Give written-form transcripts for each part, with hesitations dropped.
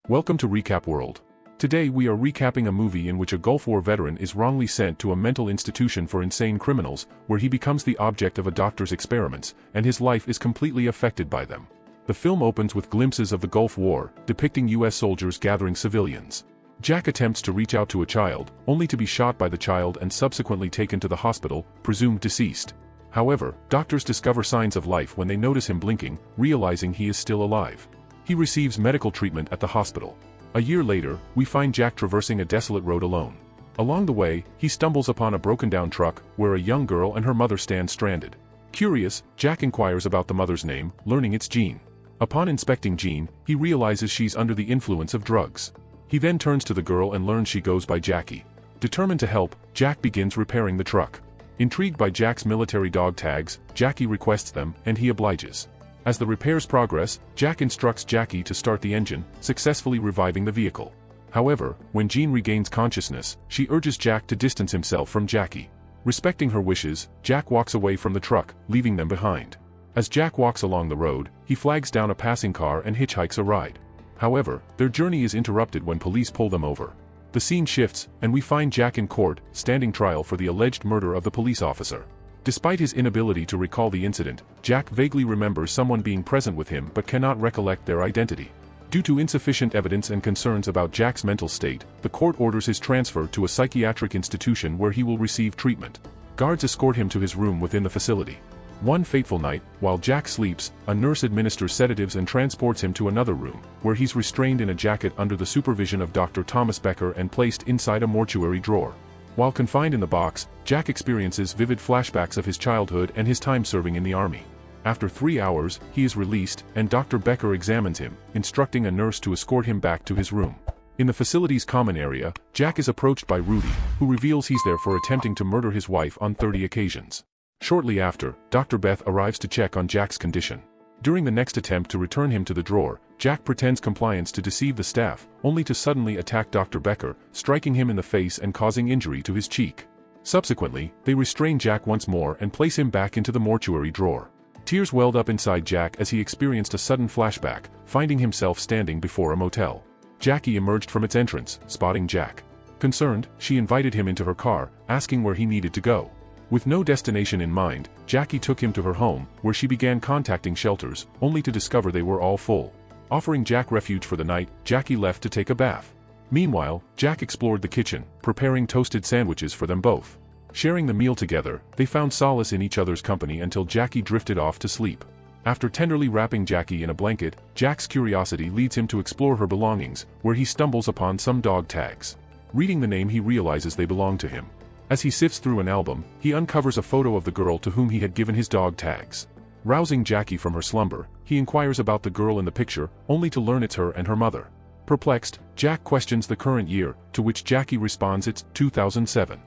Welcome to Recap World. Today we are recapping a movie in which a Gulf War veteran is wrongly sent to a mental institution for insane criminals, where he becomes the object of a doctor's experiments, and his life is completely affected by them. The film opens with glimpses of the Gulf War, depicting U.S. soldiers gathering civilians. Jack attempts to reach out to a child, only to be shot by the child and subsequently taken to the hospital, presumed deceased. However, doctors discover signs of life when they notice him blinking, realizing he is still alive. He receives medical treatment at the hospital. A year later, we find Jack traversing a desolate road alone. Along the way, he stumbles upon a broken-down truck, where a young girl and her mother stand stranded. Curious, Jack inquires about the mother's name, learning it's Jean. Upon inspecting Jean, he realizes she's under the influence of drugs. He then turns to the girl and learns she goes by Jackie. Determined to help, Jack begins repairing the truck. Intrigued by Jack's military dog tags, Jackie requests them, and he obliges. As the repairs progress, Jack instructs Jackie to start the engine, successfully reviving the vehicle. However, when Jean regains consciousness, she urges Jack to distance himself from Jackie. Respecting her wishes, Jack walks away from the truck, leaving them behind. As Jack walks along the road, he flags down a passing car and hitchhikes a ride. However, their journey is interrupted when police pull them over. The scene shifts, and we find Jack in court, standing trial for the alleged murder of the police officer. Despite his inability to recall the incident, Jack vaguely remembers someone being present with him but cannot recollect their identity. Due to insufficient evidence and concerns about Jack's mental state, the court orders his transfer to a psychiatric institution where he will receive treatment. Guards escort him to his room within the facility. One fateful night, while Jack sleeps, a nurse administers sedatives and transports him to another room, where he's restrained in a jacket under the supervision of Dr. Thomas Becker and placed inside a mortuary drawer. While confined in the box, Jack experiences vivid flashbacks of his childhood and his time serving in the army. After 3 hours, he is released, and Dr. Becker examines him, instructing a nurse to escort him back to his room. In the facility's common area, Jack is approached by Rudy, who reveals he's there for attempting to murder his wife on 30 occasions. Shortly after, Dr. Beth arrives to check on Jack's condition. During the next attempt to return him to the drawer, Jack pretends compliance to deceive the staff, only to suddenly attack Dr. Becker, striking him in the face and causing injury to his cheek. Subsequently, they restrain Jack once more and place him back into the mortuary drawer. Tears welled up inside Jack as he experienced a sudden flashback, finding himself standing before a motel. Jackie emerged from its entrance, spotting Jack. Concerned, she invited him into her car, asking where he needed to go. With no destination in mind, Jackie took him to her home, where she began contacting shelters, only to discover they were all full. Offering Jack refuge for the night, Jackie left to take a bath. Meanwhile, Jack explored the kitchen, preparing toasted sandwiches for them both. Sharing the meal together, they found solace in each other's company until Jackie drifted off to sleep. After tenderly wrapping Jackie in a blanket, Jack's curiosity leads him to explore her belongings, where he stumbles upon some dog tags. Reading the name, he realizes they belong to him. As he sifts through an album, he uncovers a photo of the girl to whom he had given his dog tags. Rousing Jackie from her slumber, he inquires about the girl in the picture, only to learn it's her and her mother. Perplexed, Jack questions the current year, to which Jackie responds it's 2007.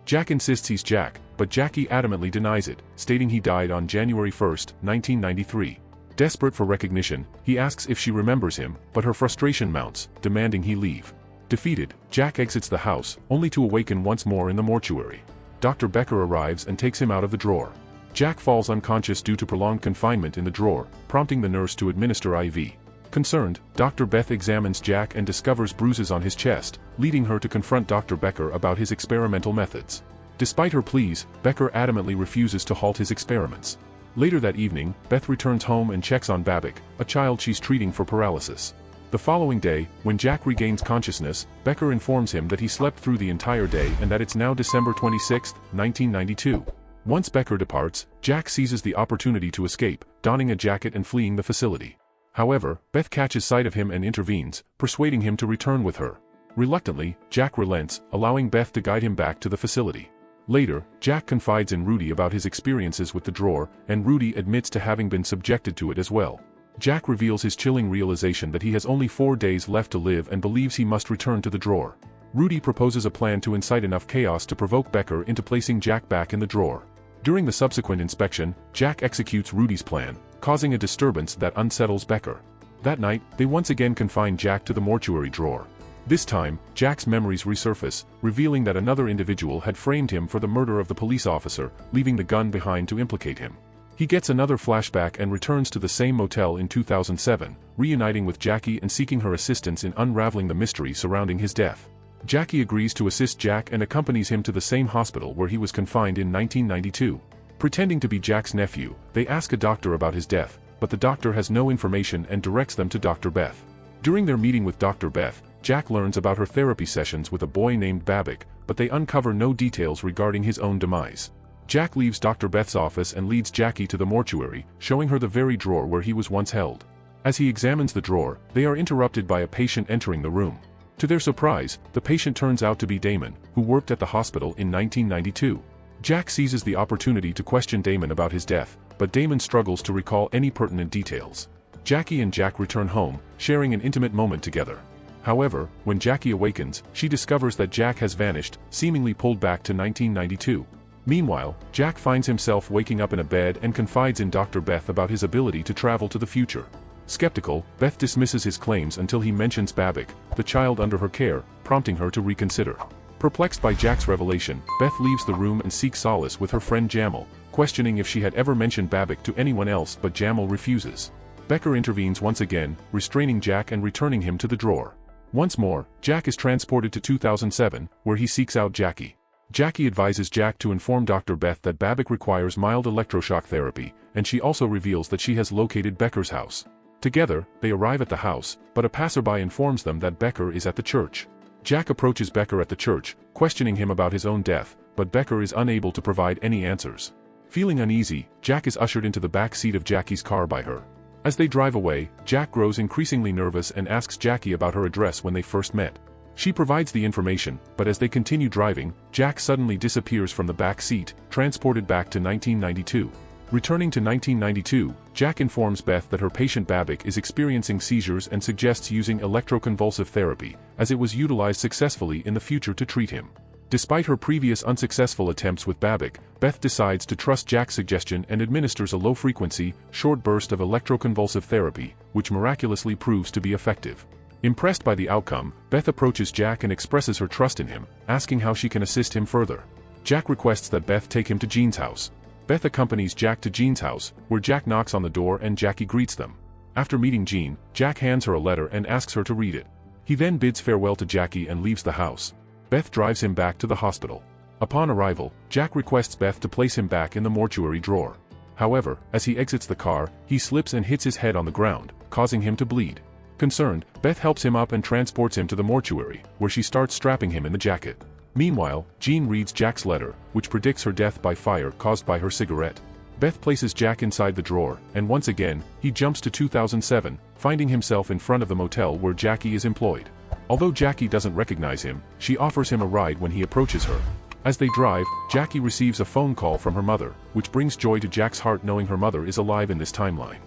Jack insists he's Jack, but Jackie adamantly denies it, stating he died on January 1, 1993. Desperate for recognition, he asks if she remembers him, but her frustration mounts, demanding he leave. Defeated, Jack exits the house, only to awaken once more in the mortuary. Dr. Becker arrives and takes him out of the drawer. Jack falls unconscious due to prolonged confinement in the drawer, prompting the nurse to administer IV. Concerned, Dr. Beth examines Jack and discovers bruises on his chest, leading her to confront Dr. Becker about his experimental methods. Despite her pleas, Becker adamantly refuses to halt his experiments. Later that evening, Beth returns home and checks on Babbitt, a child she's treating for paralysis. The following day, when Jack regains consciousness, Becker informs him that he slept through the entire day and that it's now December 26, 1992. Once Becker departs, Jack seizes the opportunity to escape, donning a jacket and fleeing the facility. However, Beth catches sight of him and intervenes, persuading him to return with her. Reluctantly, Jack relents, allowing Beth to guide him back to the facility. Later, Jack confides in Rudy about his experiences with the drawer, and Rudy admits to having been subjected to it as well. Jack reveals his chilling realization that he has only 4 days left to live and believes he must return to the drawer. Rudy proposes a plan to incite enough chaos to provoke Becker into placing Jack back in the drawer. During the subsequent inspection, Jack executes Rudy's plan, causing a disturbance that unsettles Becker. That night, they once again confine Jack to the mortuary drawer. This time, Jack's memories resurface, revealing that another individual had framed him for the murder of the police officer, leaving the gun behind to implicate him. He gets another flashback and returns to the same motel in 2007, reuniting with Jackie and seeking her assistance in unraveling the mystery surrounding his death. Jackie agrees to assist Jack and accompanies him to the same hospital where he was confined in 1992. Pretending to be Jack's nephew, they ask a doctor about his death, but the doctor has no information and directs them to Dr. Beth. During their meeting with Dr. Beth, Jack learns about her therapy sessions with a boy named Babak, but they uncover no details regarding his own demise. Jack leaves Dr. Beth's office and leads Jackie to the mortuary, showing her the very drawer where he was once held. As he examines the drawer, they are interrupted by a patient entering the room. To their surprise, the patient turns out to be Damon, who worked at the hospital in 1992. Jack seizes the opportunity to question Damon about his death, but Damon struggles to recall any pertinent details. Jackie and Jack return home, sharing an intimate moment together. However, when Jackie awakens, she discovers that Jack has vanished, seemingly pulled back to 1992. Meanwhile, Jack finds himself waking up in a bed and confides in Dr. Beth about his ability to travel to the future. Skeptical, Beth dismisses his claims until he mentions Babak, the child under her care, prompting her to reconsider. Perplexed by Jack's revelation, Beth leaves the room and seeks solace with her friend Jamal, questioning if she had ever mentioned Babak to anyone else, but Jamal refuses. Becker intervenes once again, restraining Jack and returning him to the drawer. Once more, Jack is transported to 2007, where he seeks out Jackie. Jackie advises Jack to inform Dr. Beth that Babak requires mild electroshock therapy, and she also reveals that she has located Becker's house. Together, they arrive at the house, but a passerby informs them that Becker is at the church. Jack approaches Becker at the church, questioning him about his own death, but Becker is unable to provide any answers. Feeling uneasy, Jack is ushered into the back seat of Jackie's car by her. As they drive away, Jack grows increasingly nervous and asks Jackie about her address when they first met. She provides the information, but as they continue driving, Jack suddenly disappears from the back seat, transported back to 1992. Returning to 1992, Jack informs Beth that her patient Babak is experiencing seizures and suggests using electroconvulsive therapy, as it was utilized successfully in the future to treat him. Despite her previous unsuccessful attempts with Babak, Beth decides to trust Jack's suggestion and administers a low-frequency, short burst of electroconvulsive therapy, which miraculously proves to be effective. Impressed by the outcome, Beth approaches Jack and expresses her trust in him, asking how she can assist him further. Jack requests that Beth take him to Jean's house. Beth accompanies Jack to Jean's house, where Jack knocks on the door and Jackie greets them. After meeting Jean, Jack hands her a letter and asks her to read it. He then bids farewell to Jackie and leaves the house. Beth drives him back to the hospital. Upon arrival, Jack requests Beth to place him back in the mortuary drawer. However, as he exits the car, he slips and hits his head on the ground, causing him to bleed. Concerned, Beth helps him up and transports him to the mortuary, where she starts strapping him in the jacket. Meanwhile, Jean reads Jack's letter, which predicts her death by fire caused by her cigarette. Beth places Jack inside the drawer, and once again, he jumps to 2007, finding himself in front of the motel where Jackie is employed. Although Jackie doesn't recognize him, she offers him a ride when he approaches her. As they drive, Jackie receives a phone call from her mother, which brings joy to Jack's heart knowing her mother is alive in this timeline.